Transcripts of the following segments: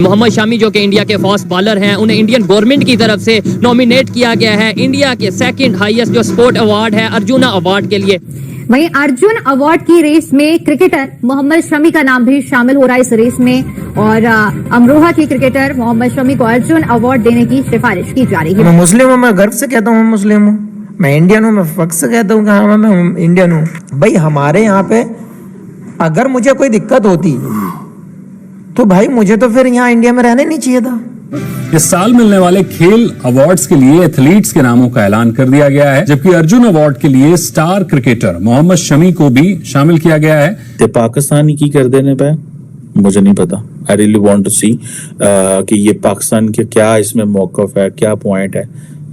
मोहम्मद शमी जो कि इंडिया के फास्ट बॉलर हैं, उन्हें इंडियन गवर्नमेंट की तरफ से नॉमिनेट किया गया है इंडिया के सेकंड हाईएस्ट जो स्पोर्ट अवार्ड है अर्जुना अवार्ड के लिए। वहीं अर्जुन अवार्ड की रेस में क्रिकेटर मोहम्मद शमी का नाम भी शामिल हो रहा है इस रेस में, और अमरोहा के क्रिकेटर मोहम्मद शमी को अर्जुन अवार्ड देने की सिफारिश की जा रही है। मैं मुस्लिम हूँ, मैं गर्व से कहता हूँ मैं मुस्लिम हूँ, मैं इंडियन हूँ, मैं फख्र से कहता हूँ कि हाँ मैं इंडियन हूँ। भाई हमारे यहाँ पे अगर मुझे कोई दिक्कत होती तो भाई मुझे तो फिर यहाँ इंडिया में रहना नहीं चाहिए था। इस साल मिलने वाले खेल अवार्ड्स के लिए एथलीट्स के नामों का ऐलान कर दिया गया है, जबकि अर्जुन अवार्ड के लिए स्टार क्रिकेटर मोहम्मद शमी को भी शामिल किया गया है। ते पाकिस्तानी की कर देने पे मुझे नहीं पता। आई रियली वांट टू सी कि ये पाकिस्तान के क्या इसमें मौकफ है, क्या पॉइंट है,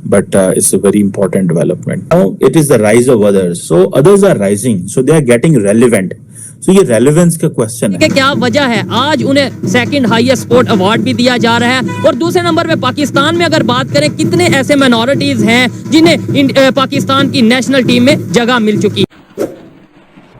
but it's a very important development. Now it is the rise of others, so others are rising, so they are getting relevant. तो ये रेलेवेंस का क्वेश्चन है। क्या वजह है आज उन्हें सेकंड हाईएस्ट स्पोर्ट अवार्ड भी दिया जा रहा है। और दूसरे नंबर पे पाकिस्तान में अगर बात करें, कितने ऐसे माइनॉरिटीज हैं जिन्हें पाकिस्तान की नेशनल टीम में जगह मिल चुकी है।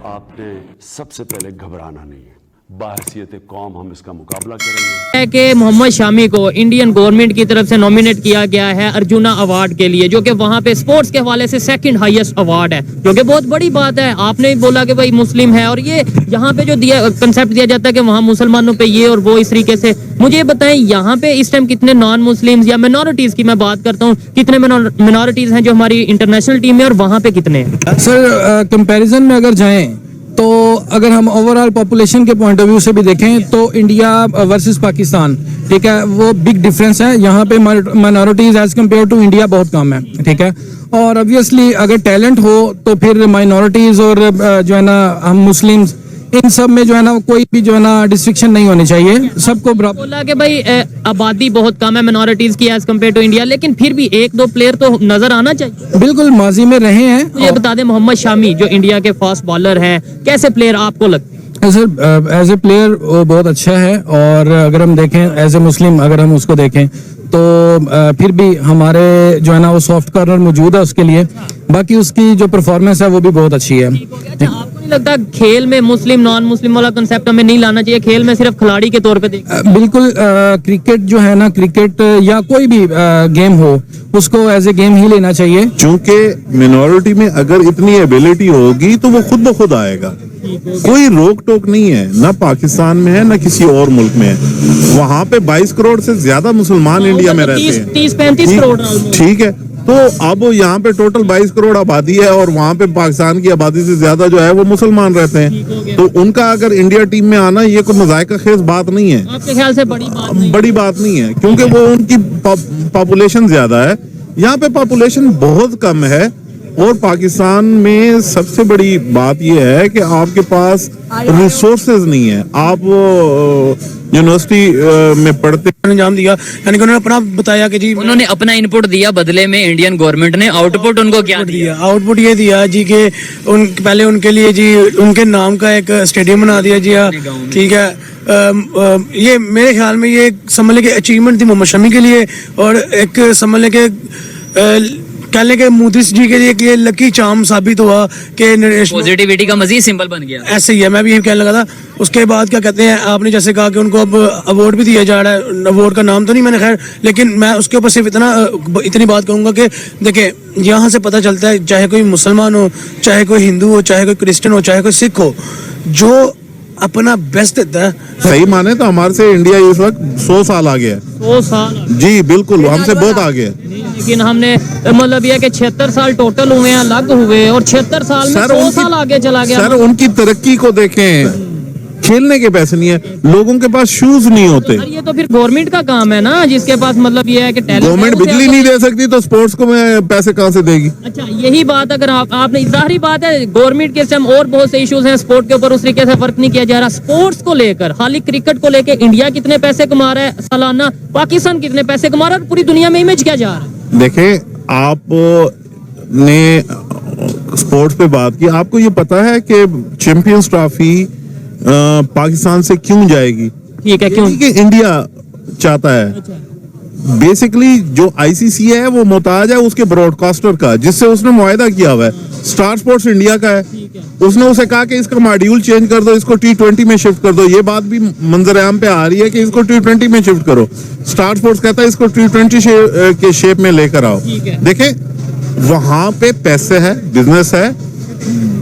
आपने सबसे पहले घबराना नहीं है, बाहसियत कौम हम इसका मुकाबला करेंगे। है कि मोहम्मद शमी को इंडियन गवर्नमेंट की तरफ से नॉमिनेट किया गया है अर्जुना अवार्ड के लिए, जो कि वहां पे स्पोर्ट्स के हवाले से सेकंड हाईएस्ट अवार्ड है, जो कि बहुत बड़ी बात है। आपने बोला कि भाई मुस्लिम है, और ये यहाँ पे जो दिया कंसेप्ट दिया जाता है कि वहाँ मुसलमानों पे ये और वो इस तरीके से। मुझे बताएं यहाँ पे इस टाइम कितने नॉन मुस्लिम या मिनॉरिटीज की मैं बात करता हूँ, कितने मिनॉरिटीज हैं जो हमारी इंटरनेशनल टीम में, और वहाँ पे कितने हैं? सर कंपैरिजन में अगर जाएं तो अगर हम ओवरऑल पॉपुलेशन के पॉइंट ऑफ व्यू से भी देखें तो इंडिया वर्सेस पाकिस्तान, ठीक है, वो बिग डिफरेंस है। यहाँ पे minorities as compare to India बहुत कम है, ठीक है। और ऑब्वियसली अगर टैलेंट हो तो फिर माइनॉरिटीज और जो है ना हम मुस्लिम्स, इन सब में जो है ना कोई भी जो है ना डिस्ट्रिक्शन नहीं होनी चाहिए, सबको बराबर। बोला कि भाई आबादी बहुत कम है मिनॉरिटीज की एज कम्पेयर टू इंडिया, लेकिन फिर भी एक दो प्लेयर तो नजर आना चाहिए। बिल्कुल माजी में रहे हैं। मुझे बता दें मोहम्मद शमी जो इंडिया के फास्ट बॉलर हैं, कैसे प्लेयर आपको लगते हैं? सर एज ए प्लेयर वो बहुत अच्छा है, और अगर हम देखें एज ए मुस्लिम अगर हम उसको देखें तो फिर भी हमारे जो है ना वो सॉफ्ट कॉर्नर मौजूद है उसके लिए। बाकी उसकी जो परफॉर्मेंस है वो भी बहुत अच्छी है। अच्छा, आपको नहीं लगता खेल में मुस्लिम नॉन मुस्लिम वाला कंसेप्ट हमें नहीं लाना चाहिए, खेल में सिर्फ खिलाड़ी के तौर पे बिल्कुल क्रिकेट जो है ना, क्रिकेट या कोई भी गेम हो उसको एज ए गेम ही लेना चाहिए। चूंकि मिनॉरिटी में अगर इतनी एबिलिटी होगी तो वो खुद ब खुद आएगा, कोई रोक टोक नहीं है, ना पाकिस्तान में है ना किसी और मुल्क में है। वहाँ पे 22 करोड़ से ज्यादा मुसलमान इंडिया में रहते हैं, 30-35 करोड़, ठीक है। तो अब यहाँ पे टोटल 22 करोड़ आबादी है, और वहाँ पे पाकिस्तान की आबादी से ज्यादा जो है वो मुसलमान रहते हैं। तो उनका अगर इंडिया टीम में आना ये कोई मजायका खेज बात नहीं है। आपके ख्याल से बड़ी बात नहीं है, क्योंकि वो उनकी पॉपुलेशन ज्यादा है, यहाँ पे पॉपुलेशन बहुत कम है। और पाकिस्तान में सबसे बड़ी बात यह है कि आपके पास रिसोर्सेज नहीं है। आप यूनिवर्सिटी में पढ़ते अंजाम दिया, यानी कि उन्होंने अपना बताया कि जी उन्होंने अपना इनपुट दिया, बदले में इंडियन गवर्नमेंट ने आउटपुट उनको क्या दिया? आउटपुट ये दिया जी कि पहले उनके लिए जी उनके नाम का एक स्टेडियम बना दिया जी, ठीक है। ये मेरे ख्याल में ये समझ लें कि अचीवमेंट थी मोहम्मद शमी के लिए, और एक समझ लें कि कहने के मोदी जी के लिए कि लकी चार्म साबित हुआ कि पॉजिटिविटी का मजीद सिंबल बन गया। ऐसे ही है, मैं भी यही कहने लगा था। उसके बाद क्या कहते हैं, आपने जैसे कहा कि उनको अब अवार्ड भी दिया जा रहा है, अवार्ड का नाम तो नहीं मैंने खैर, लेकिन मैं उसके ऊपर सिर्फ इतनी बात कहूंगा कि देखिए यहाँ से पता चलता है, चाहे कोई मुसलमान हो, चाहे कोई हिंदू हो, चाहे कोई क्रिश्चियन हो, चाहे कोई सिख हो, जो अपना बेस्ट देता है। सही माने तो हमारे से इंडिया इस वक्त 100 साल आगे है। 100 साल जी बिल्कुल, हमसे बहुत आगे है। लेकिन हमने मतलब यह कि 76 साल टोटल हुए हैं, अलग हुए, और 76 साल में 100 साल आगे चला गया। सर उनकी तरक्की को देखें, खेलने के पैसे नहीं है, लोगों के पास शूज नहीं होते। ये तो फिर गवर्नमेंट का काम है ना, जिसके पास मतलब ये है कि गवर्नमेंट बिजली नहीं दे सकती तो स्पोर्ट्स को मैं पैसे कहाँ से देगी? अच्छा, यही बात अगर आपने, जाहिर बात है गवर्नमेंट के टाइम और बहुत से इश्यूज हैं स्पोर्ट के ऊपर, उस तरीके से वर्क नहीं किया जा रहा। स्पोर्ट्स को लेकर, खाली क्रिकेट को लेकर इंडिया कितने पैसे कमा रहा है सालाना, पाकिस्तान कितने पैसे कमा रहा है, पूरी दुनिया में इमेज क्या जा रहा है? देखें, आपने स्पोर्ट्स पे बात की, आपको ये पता है कि चैंपियंस ट्रॉफी पाकिस्तान से क्यों जाएगी? ठीक है, क्यों? कि इंडिया चाहता है। बेसिकली जो आईसीसी है वो मोहताज है उसके ब्रॉडकास्टर का, जिससे उसने मुआहदा किया हुआ है। स्टार स्पोर्ट्स इंडिया का है, उसने उसे कहा कि इसका मॉड्यूल चेंज कर दो, इसको T20 में शिफ्ट कर दो। ये बात भी मंजर आम पे आ रही है कि इसको T20 में शिफ्ट करो। स्टार स्पोर्ट्स कहता है इसको T20 के शेप में लेकर आओ। देखें, वहां पे पैसे है, बिजनेस है,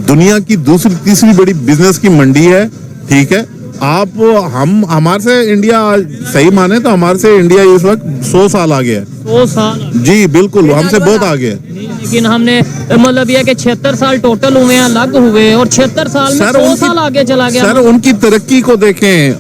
दुनिया की दूसरी तीसरी बड़ी बिजनेस की मंडी है, ठीक है। आप हमारे से इंडिया, सही माने तो हमारे से इंडिया इस वक्त 100 साल आगे है। 100 साल जी बिल्कुल, हमसे बहुत आगे है। लेकिन हमने मतलब यह कि 76 साल टोटल हुए हैं, अलग हुए, और 76 साल में 100 साल आगे चला गया। सर उनकी तरक्की को देखें।